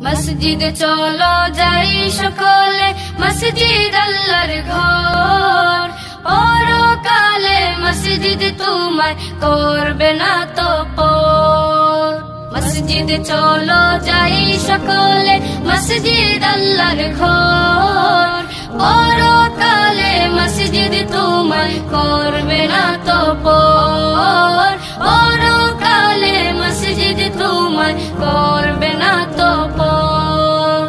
মসজিদে চলো যাই সকলে, মসজিদ আল্লাহর ঘর। পরকালে মসজিদ তোমায় করবে না তো পর। মসজিদে চলো যাই সকলে, মসজিদ আল্লাহর ঘর। পরকালে মসজিদ তোমায় করবে না তো পর। পরকালে মসজিদ তোমায় করবে না তো পর।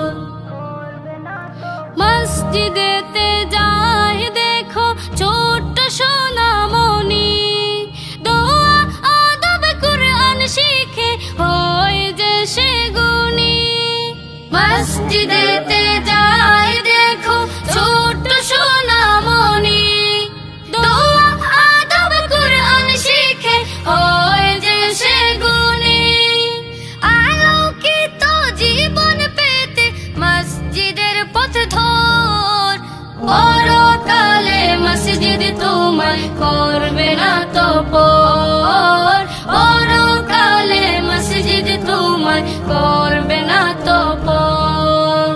মসজিদেতে যাই দেখো ছোট্ট সোনামণি, দোয়া আদব কুরআন শিখে হয় যে সে গুণী। মসজিদেতে যাই দেখো ছোট্ট সোনামণি, দোয়া আদব কুরআন শিখে হয় যে সে গুণী। আলোকিত জীবন পেতে মসজিদের পথ ধর। পরকালে মসজিদ তোমায় করবে না তো পর। পরকালে মসজিদ তোমায় করবে না তো পর।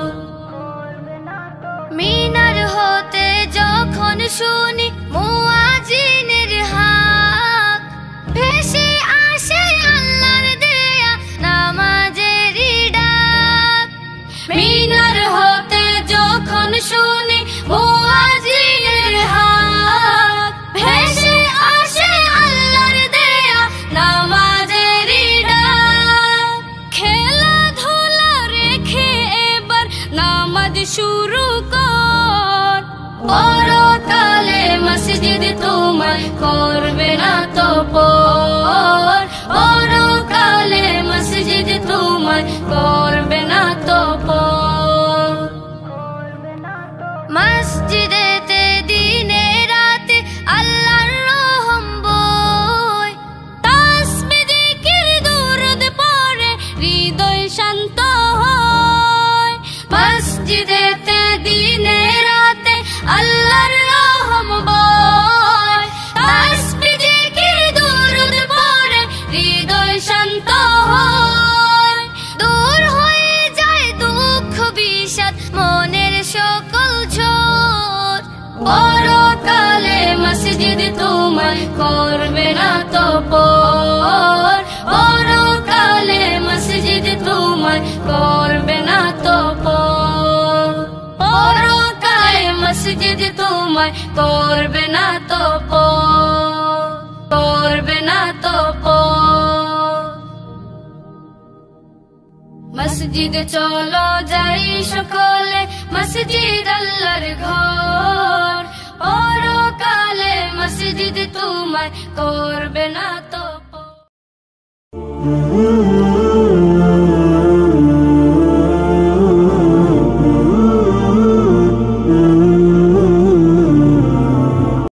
মিনার হতে যখন শুনি মুয়াজ্জিনের হাক, ভেসে আসে আল্লাহর দেয়া নামাজেরই ডাক। মিনার হতে যখন শুনি মুয়াজ্জিনের হাক, ভেসে আসে আল্লাহর দেয়া নামাজেরই ডাক। খেলাধুলা রেখে এবার নামাজ শুরু কর। পরকালে মসজিদ তোমায় করবে না তো পর। পরকালে মসজিদ তোমায় করবে না তো পর। মসজিদেতে দিনে রাতে আল্লাহর রহম বয়, তাসবিহ জিকির দুরূদ পড়ে হৃদয় শান্ত হয়। মসজিদেতে দিনে রাতে আল্লাহর রহম বয়, তাসবিহ জিকির দুরূদ পড়ে হৃদয় শান্ত হয়। দূর হয়ে যায় দুঃখ বিষাদ মনের সকল ঝড়। পরকালে মসজিদ তোমায় করবে না তো পর। পরকালে মসজিদ তোমায় করবে না তো পর। পরকালে মসজিদ তোমায় করবে না তো পর। করবে না তো পর। মসজিদে চলো যাই সকলে, মসজিদ আল্লাহর ঘর। পরকালে মসজিদ তোমায় করবে না তো পর।